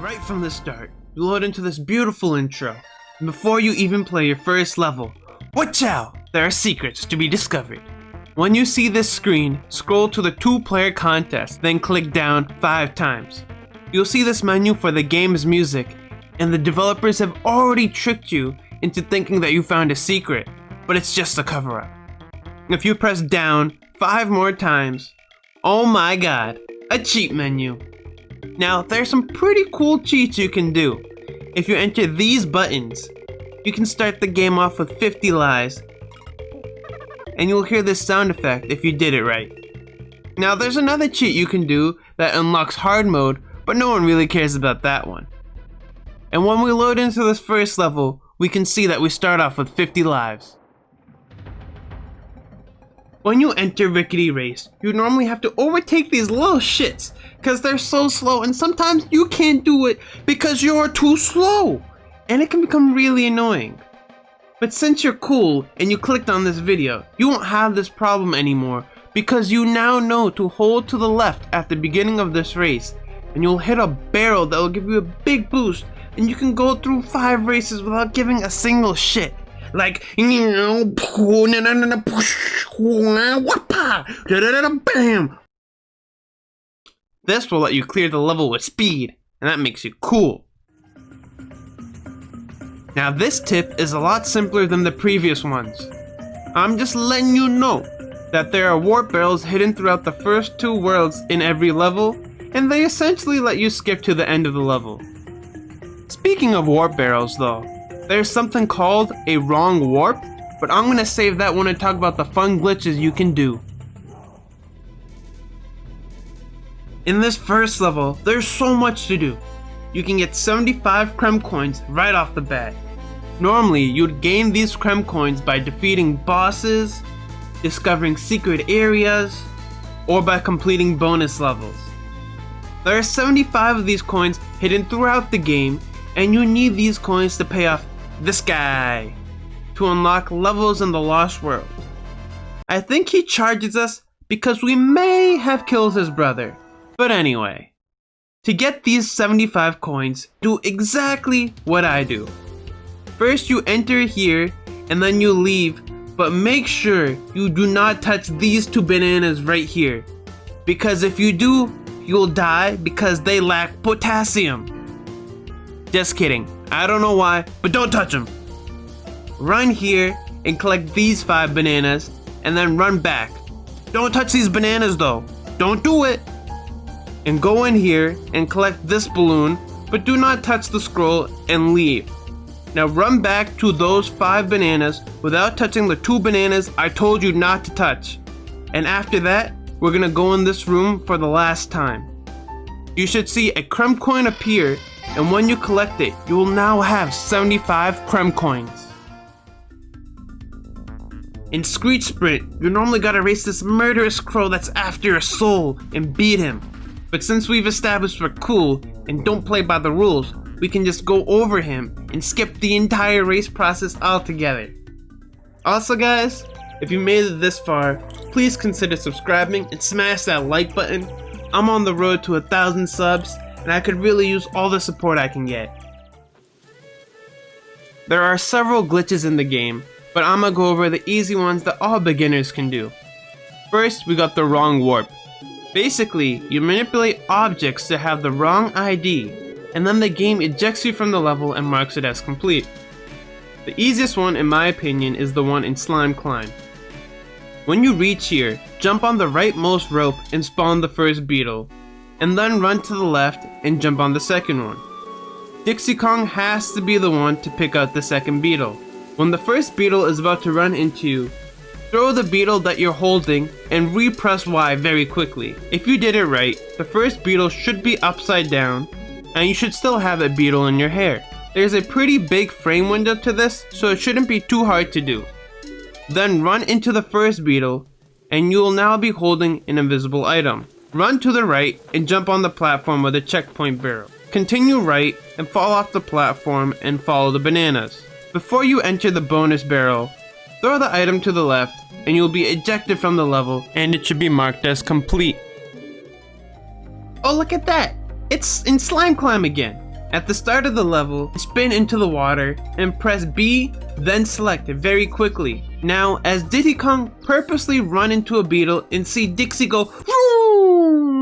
Right from the start, you load into this beautiful intro, and before you even play your first level, watch out! There are secrets to be discovered. When you see this screen, scroll to the 2-player contest, then click down 5 times. You'll see this menu for the game's music, and the developers have already tricked you into thinking that you found a secret, but it's just a cover-up. If you press down 5 more times, oh my god, a cheat menu. Now, there's some pretty cool cheats you can do. If you enter these buttons, you can start the game off with 50 lives, and you'll hear this sound effect if you did it right. Now, there's another cheat you can do that unlocks hard mode, but no one really cares about that one. And when we load into this first level, we can see that we start off with 50 lives. When you enter Rickety Race, you normally have to overtake these little shits because they're so slow, and sometimes you can't do it because you're too slow, and it can become really annoying. But since you're cool and you clicked on this video, you won't have this problem anymore because you now know to hold to the left at the beginning of this race, and you'll hit a barrel that will give you a big boost, and you can go through 5 races without giving a single shit. Like, bam. This will let you clear the level with speed, and that makes you cool. Now this tip is a lot simpler than the previous ones. I'm just letting you know that there are warp barrels hidden throughout the first 2 worlds in every level, and they essentially let you skip to the end of the level. Speaking of warp barrels though, there's something called a wrong warp, but I'm gonna save that when I talk about the fun glitches you can do. In this first level, there's so much to do. You can get 75 Kremcoins right off the bat. Normally, you'd gain these Kremcoins by defeating bosses, discovering secret areas, or by completing bonus levels. There are 75 of these coins hidden throughout the game, and you need these coins to pay off this guy to unlock levels in the Lost World. I think he charges us because we may have killed his brother. But anyway, to get these 75 coins, do exactly what I do. First you enter here and then you leave, but make sure you do not touch these 2 bananas right here. Because if you do, you'll die because they lack potassium. Just kidding. I don't know why, but don't touch them. Run here and collect these 5 bananas and then run back. Don't touch these bananas though. Don't do it. And go in here and collect this balloon, but do not touch the scroll and leave. Now run back to those 5 bananas without touching the 2 bananas I told you not to touch. And after that, we're gonna go in this room for the last time. You should see a Kremcoin appear, and when you collect it, you will now have 75 Kremcoins. In Screech Sprint, you normally gotta race this murderous crow that's after your soul and beat him. But since we've established we're cool and don't play by the rules, we can just go over him and skip the entire race process altogether. Also guys, if you made it this far, please consider subscribing and smash that like button. I'm on the road to 1,000 subs, and I could really use all the support I can get. There are several glitches in the game, but I'm gonna go over the easy ones that all beginners can do. First, we got the wrong warp. Basically, you manipulate objects to have the wrong ID, and then the game ejects you from the level and marks it as complete. The easiest one, in my opinion, is the one in Slime Climb. When you reach here, jump on the rightmost rope and spawn the first beetle, and then run to the left and jump on the second one. Dixie Kong has to be the one to pick out the second beetle. When the first beetle is about to run into you, throw the beetle that you're holding and re-press Y very quickly. If you did it right, the first beetle should be upside down, and you should still have a beetle in your hair. There's a pretty big frame window to this, so it shouldn't be too hard to do. Then run into the first beetle, and you will now be holding an invisible item. Run to the right and jump on the platform with a checkpoint barrel. Continue right and fall off the platform and follow the bananas. Before you enter the bonus barrel, throw the item to the left and you'll be ejected from the level, and it should be marked as complete. Oh, look at that! It's in Slime Climb again. At the start of the level, spin into the water and press B, then select it very quickly. Now, as Diddy Kong purposely run into a beetle and see Dixie go vroom.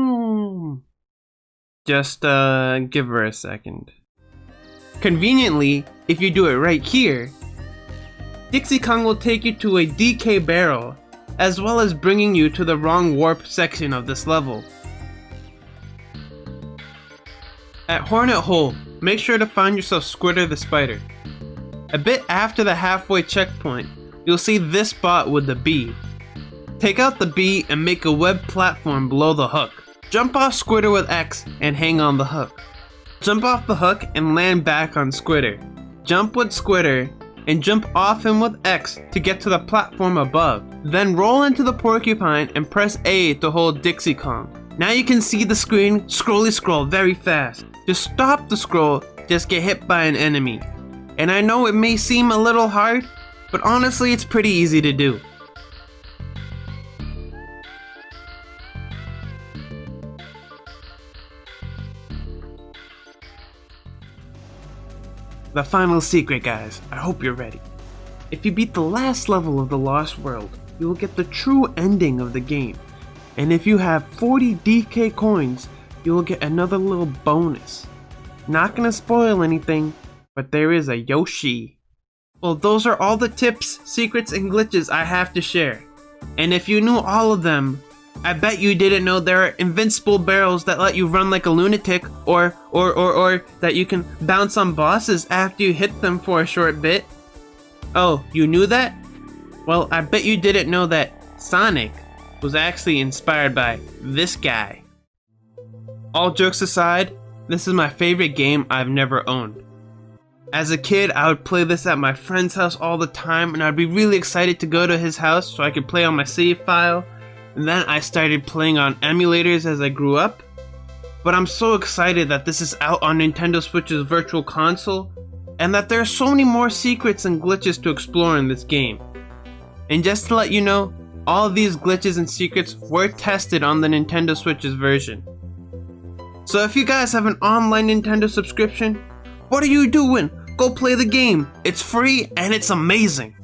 Just give her a second. Conveniently, if you do it right here, Dixie Kong will take you to a DK barrel, as well as bringing you to the wrong warp section of this level. At Hornet Hole, make sure to find yourself Squitter the Spider. A bit after the halfway checkpoint, you'll see this spot with the bee. Take out the bee and make a web platform below the hook. Jump off Squitter with X and hang on the hook. Jump off the hook and land back on Squitter. Jump with Squitter and jump off him with X to get to the platform above. Then roll into the porcupine and press A to hold Dixie Kong. Now you can see the screen scroll very fast. To stop the scroll, just get hit by an enemy. And I know it may seem a little hard, but honestly it's pretty easy to do. The final secret, guys. I hope you're ready. If you beat the last level of the Lost World, you will get the true ending of the game. And if you have 40 DK coins, you will get another little bonus. Not gonna spoil anything, but there is a Yoshi. Well, those are all the tips, secrets, and glitches I have to share. And if you knew all of them, I bet you didn't know there are invincible barrels that let you run like a lunatic, or that you can bounce on bosses after you hit them for a short bit. Oh, you knew that? Well, I bet you didn't know that Sonic was actually inspired by this guy. All jokes aside, this is my favorite game I've never owned. As a kid, I would play this at my friend's house all the time, and I'd be really excited to go to his house so I could play on my save file. And then I started playing on emulators as I grew up. But I'm so excited that this is out on Nintendo Switch's Virtual Console, and that there are so many more secrets and glitches to explore in this game. And just to let you know, all of these glitches and secrets were tested on the Nintendo Switch's version. So if you guys have an online Nintendo subscription, what are you doing? Go play the game. It's free and it's amazing.